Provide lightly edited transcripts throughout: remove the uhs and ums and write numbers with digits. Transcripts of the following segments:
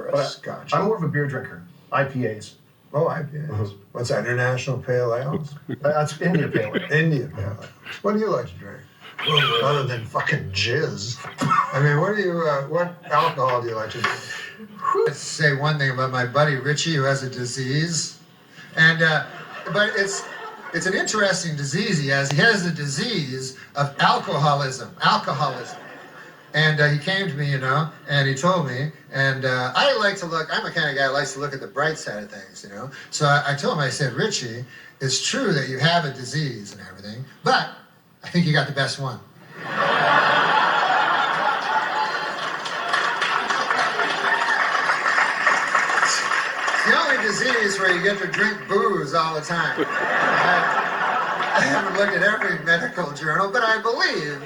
or a scotch? I'm more of a beer drinker. IPAs. Oh, IPAs. What's that, International Pale Ales? That's India Pale Ale. India Pale Ale. What do you like to drink? Other than fucking jizz. I mean, what alcohol do you like to drink? Let's say one thing about my buddy Richie, who has a disease. And, but it's an interesting disease he has. He has the disease of alcoholism. And he came to me, and he told me, and I like to look, I'm the kind of guy who likes to look at the bright side of things, So I told him, I said, Richie, it's true that you have a disease and everything, but I think you got the best one. It's the only disease where you get to drink booze all the time. I haven't looked at every medical journal, but I believe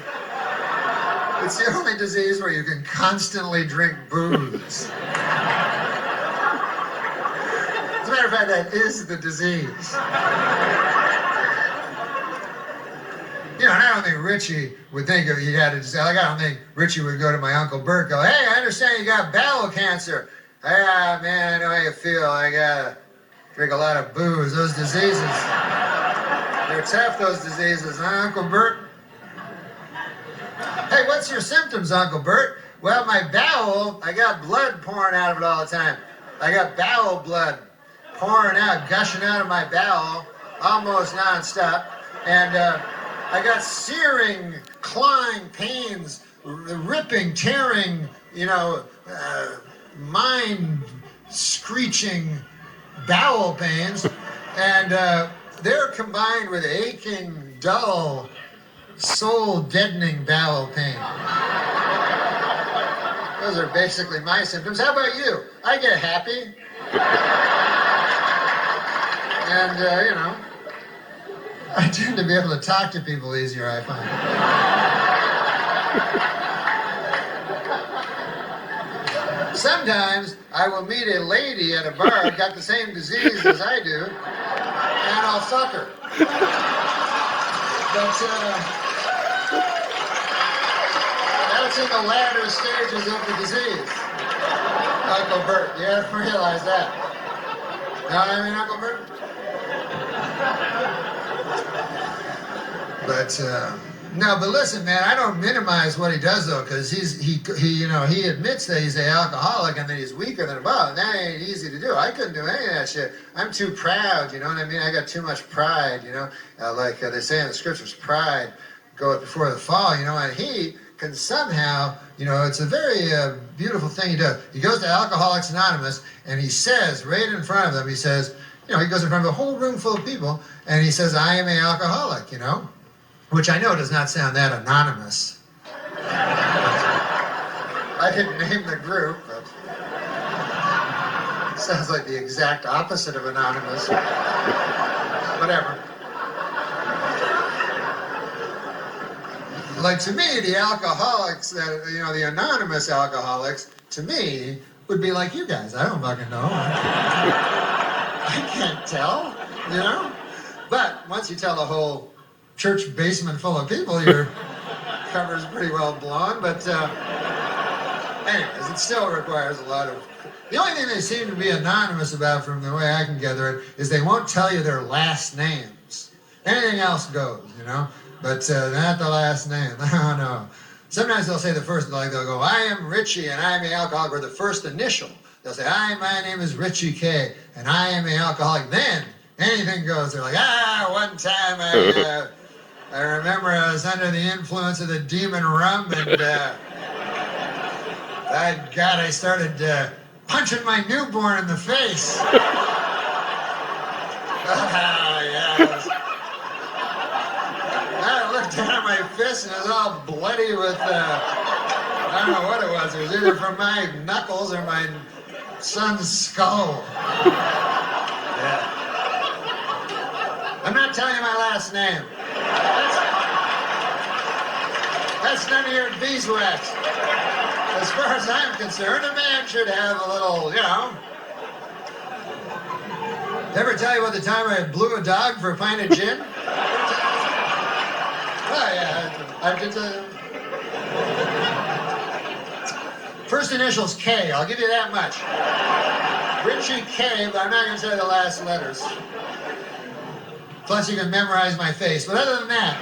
it's the only disease where you can constantly drink booze. As a matter of fact, that is the disease. And I don't think Richie would think if he had a disease. Like, I don't think Richie would go to my Uncle Bert and go, hey, I understand you got bowel cancer. Ah, man, I know how you feel. I gotta drink a lot of booze. Those diseases, they're tough, those diseases, huh, Uncle Bert? Hey, what's your symptoms, Uncle Bert? Well, my bowel, I got blood pouring out of it all the time. I got bowel blood pouring out, gushing out of my bowel, almost nonstop. And I got searing, clawing pains, ripping, tearing, mind-screeching bowel pains. And they're combined with aching, dull, soul-deadening bowel pain. Those are basically my symptoms. How about you? I get happy. And, I tend to be able to talk to people easier, I find. Sometimes I will meet a lady at a bar, got the same disease as I do, and I'll fuck her. But, that's in the latter stages of the disease. Uncle Bert, you have to realize that. Know what I mean, Uncle Bert? But, no, but listen, man, I don't minimize what he does, though, because he admits that he's an alcoholic and that he's weaker than above. That ain't easy to do. I couldn't do any of that shit. I'm too proud, you know what I mean? I got too much pride, like they say in the scriptures, pride goeth before the fall, and he can somehow, it's a very beautiful thing he does. He goes to Alcoholics Anonymous, and he says, right in front of them, he says, he goes in front of a whole room full of people, and he says, I am an alcoholic, which I know does not sound that anonymous. I didn't name the group, but it sounds like the exact opposite of anonymous. Whatever. Like, to me, the alcoholics, the anonymous alcoholics, to me, would be like you guys. I don't fucking know. I can't tell, But once you tell a whole church basement full of people, your cover's pretty well blown. But anyways, it still requires a lot of... The only thing they seem to be anonymous about, from the way I can gather it, is they won't tell you their last names. Anything else goes, But not the last name. No. Sometimes they'll say the first, like they'll go, I am Richie and I am an alcoholic, or the first initial. They'll say, my name is Richie K and I am an alcoholic. Then anything goes. They're like, one time I remember I was under the influence of the demon rum, and I started punching my newborn in the face. I looked down at my fist and it was all bloody with, I don't know what it was. It was either from my knuckles or my son's skull. Yeah. I'm not telling you my last name. That's none of your beeswax. As far as I'm concerned, a man should have a little, Ever tell you about the time I blew a dog for a pint of gin? Oh, yeah, I did. First initial's K, I'll give you that much. Richie K, but I'm not going to say the last letters. Plus you can memorize my face. But other than that,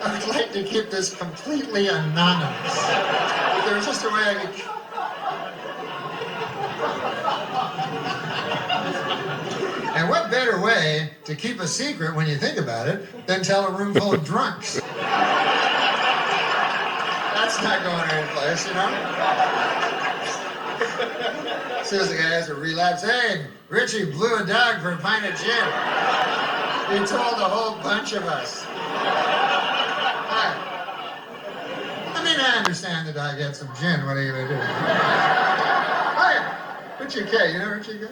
I would like to keep this completely anonymous. If there was just a way I could... And what better way to keep a secret when you think about it than tell a room full of drunks? That's not going anyplace, you know? As soon as the guy has a relapse, hey, Richie blew a dog for a pint of gin. He told a whole bunch of us. I mean, I understand the dog had some gin. What are you going to do? Hi, Richie K. You know Richie K?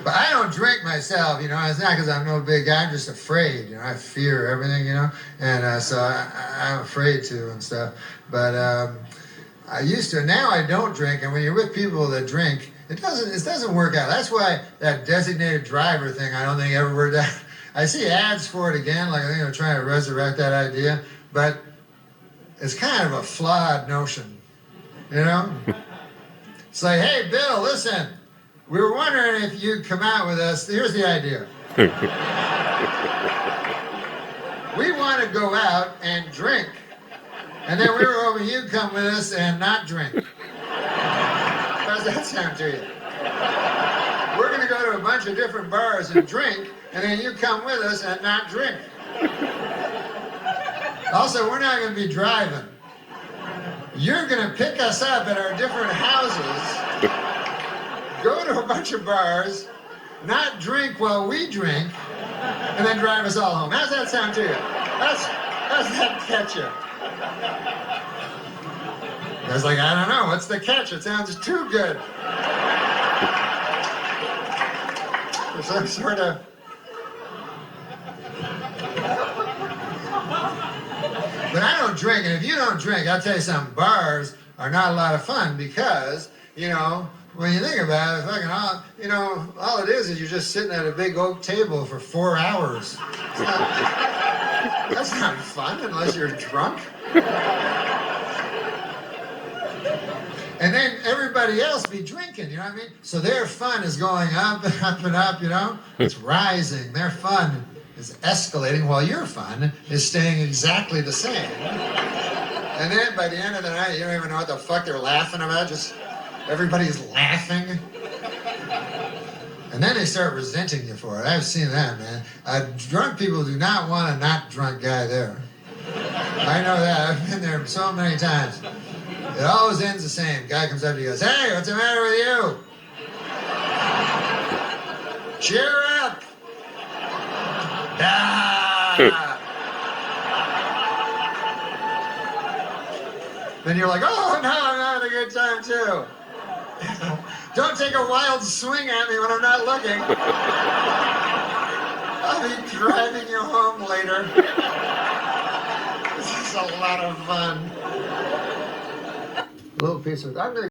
But I don't drink myself, you know. It's not because I'm no big guy. I'm just afraid, you know. I fear everything, you know. And so I'm afraid to and stuff. But I used to. Now I don't drink. And when you're with people that drink, it doesn't work out. That's why that designated driver thing, I don't think ever worked out. I see ads for it again, like I think they're trying to resurrect that idea. But it's kind of a flawed notion, you know. It's like, hey, Bill, listen. We were wondering if you'd come out with us. Here's the idea. We want to go out and drink. And then we were hoping you'd come with us and not drink. How does that sound to you? We're going to go to a bunch of different bars and drink, and then you come with us and not drink. Also, we're not going to be driving. You're going to pick us up at our different houses, go to a bunch of bars, not drink while we drink, and then drive us all home. How's that sound to you? How's that catch you? I was like, I don't know. What's the catch? It sounds too good. There's some sort of... But I don't drink, and if you don't drink, I'll tell you something, bars are not a lot of fun because, you know, when you think about it, fucking all, you know, all it is you're just sitting at a big oak table for 4 hours. That's not fun unless you're drunk. And then everybody else be drinking, you know what I mean? So their fun is going up and up and up, you know? It's rising. Their fun is escalating while your fun is staying exactly the same. And then by the end of the night, you don't even know what the fuck they're laughing about. Just everybody's laughing. And then they start resenting you for it. I've seen that, man. Drunk people do not want a not drunk guy there. I know that. I've been there so many times. It always ends the same. Guy comes up to you and goes, hey, what's the matter with you? Cheer up. Ah. Then you're like, oh, no, I'm having a good time, too. Don't take a wild swing at me when I'm not looking. I'll be driving you home later. This is a lot of fun. A little piece of... I'm gonna